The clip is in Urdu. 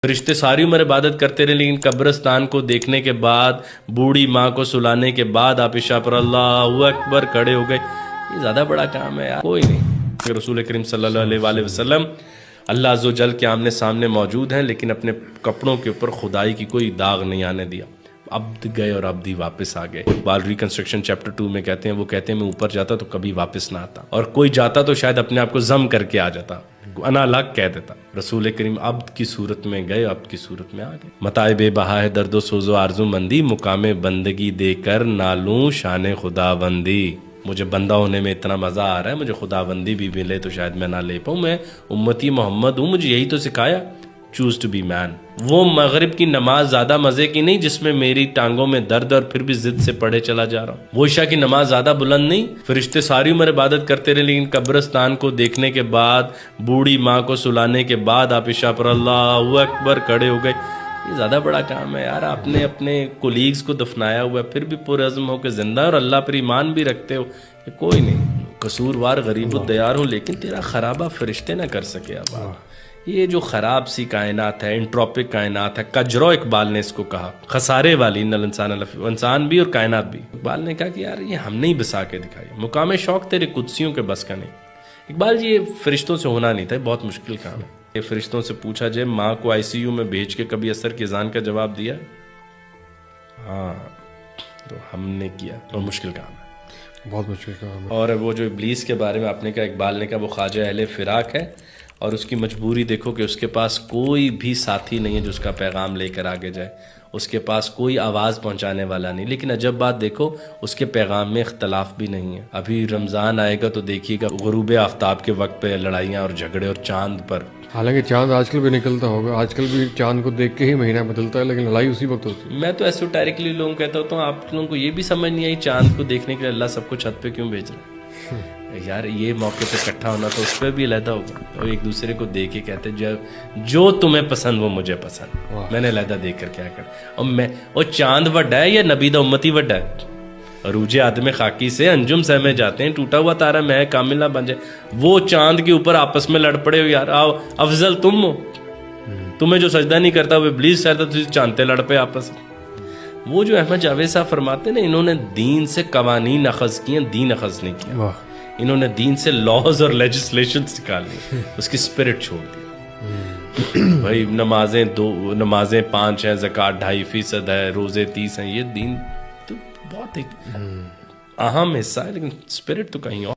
فرشتے ساری عمر عبادت کرتے رہے، لیکن قبرستان کو دیکھنے کے بعد، بوڑھی ماں کو سلانے کے بعد آپ عشاء پر اللہ اکبر کھڑے ہو گئے. یہ زیادہ بڑا کام ہے یار، کوئی نہیں. رسول کریم صلی اللہ علیہ وآلہ وسلم اللہ عز و جل کے آمنے سامنے موجود ہیں، لیکن اپنے کپڑوں کے اوپر خدائی کی کوئی داغ نہیں آنے دیا. عبد گئے اور عبد ہی واپس آ گئے. اقبال ریکنسٹرکشن چیپٹر 2 میں کہتے ہیں، وہ کہتے ہیں میں اوپر جاتا تو کبھی واپس نہ آتا، اور کوئی جاتا تو شاید اپنے آپ کو ضم کر کے آ جاتا، انا الگ کہہ دیتا. رسول کریم عبد کی صورت میں گئے، عبد کی صورت میں آ گئے. متاع بے بہا ہے درد و سوز و آرزو مندی، مقام بندگی دے کر نالوں شان خدا بندی. مجھے بندہ ہونے میں اتنا مزہ آ رہا ہے، مجھے خدا بندی بھی ملے تو شاید میں نہ لے پاؤں. میں امتی محمد ہوں، مجھے یہی تو سکھایا، چوز ٹو بی مین. وہ مغرب کی نماز زیادہ مزے کی نہیں جس میں میری ٹانگوں میں درد اور پھر بھی ضد سے پڑھے چلا جا رہا ہوں. وہ عشاء کی نماز زیادہ بلند نہیں. فرشتے ساری عمر عبادت کرتے رہے، لیکن قبرستان کو دیکھنے کے بعد، بوڑھی ماں کو سلانے کے بعد آپ عشاء پر اللہ اکبر کھڑے ہو گئے. یہ زیادہ بڑا کام ہے یار. آپ نے اپنے کولیگز کو دفنایا ہوا ہے، پھر بھی پرعزم ہو کے زندہ اور اللہ پر ایمان بھی رکھتے ہو. کہ کوئی نہیں، قصوروار غریب الدیار ہوں، لیکن تیرا خرابہ فرشتے نہ کر سکے. اب یہ جو خراب سی کائنات ہے، انٹروپک کائنات ہے، کجرو اقبال نے اس کو کہا، خسارے والی ان الانسان انسان بھی اور کائنات بھی. اقبال نے کہا کہ یار یہ ہم نے ہی بسا کے دکھائی. مقام شوق تیرے قدسیوں کے بس کا نہیں. اقبال جی، یہ فرشتوں سے ہونا نہیں تھا، بہت مشکل کام ہے. یہ فرشتوں سے پوچھا جائے ماں کو آئی سی یو میں بھیج کے کبھی اثر کی اذان کا جواب دیا؟ ہاں، تو ہم نے کیا، اور مشکل کام ہے، بہت مشکل کام ہے. اور وہ جو ابلیس کے بارے میں آپ نے کہا، اقبال نے کہا وہ خواجہ اہل فراق ہے، اور اس کی مجبوری دیکھو کہ اس کے پاس کوئی بھی ساتھی نہیں ہے جو اس کا پیغام لے کر آگے جائے. اس کے پاس کوئی آواز پہنچانے والا نہیں. لیکن عجب بات دیکھو، اس کے پیغام میں اختلاف بھی نہیں ہے. ابھی رمضان آئے گا تو دیکھیے گا غروب آفتاب کے وقت پہ لڑائیاں اور جھگڑے، اور چاند پر. حالانکہ چاند آج کل بھی نکلتا ہوگا، آج کل بھی چاند کو دیکھ کے ہی مہینہ بدلتا ہے، لیکن لڑائی اسی وقت ہوتی ہے. میں تو ایسوٹیرکلی لوگوں کہتا ہوتا ہوں، آپ لوگوں کو یہ بھی سمجھ نہیں آئی چاند کو دیکھنے کے لیے اللہ سب کو چھت پہ کیوں بھیج رہا ہے؟ یار یہ موقع پہ اکٹھا ہونا تو اس پہ بھی علیحدہ ہوگا، اور ایک دوسرے کو دیکھ کے کہتے جو تمہیں پسند وہ مجھے پسند. میں نے علیحدہ دیکھ کر کیا کر. اور چاند وڈا ہے یا نبی دا امتی وڈا ہے؟ عروج آدم خاکی سے انجم سہمے جاتے ہیں، ٹوٹا ہوا تارا میں کاملہ بن جائے. وہ چاند کے اوپر آپس میں لڑ پڑے ہو یار. آؤ، افضل تم ہو، تمہیں جو سجدہ نہیں کرتا وہ ابلیس کرتا، تجھے چاندتے لڑ پے آپس میں. وہ جو احمد جاوید صاحب فرماتے ہیں نا، انہوں نے دین سے قوانین اخذ کیے، دین اخذ نہیں کیا. انہوں نے دین سے لاز اور لیجسلیشن نکال لی، اس کی اسپرٹ چھوڑ دی. بھائی نمازیں 5 ہیں، زکوٰۃ 2.5% ہے، روزے 30 ہیں. یہ دین تو بہت ایک اہم حصہ ہے، لیکن اسپرٹ تو کہیں اور.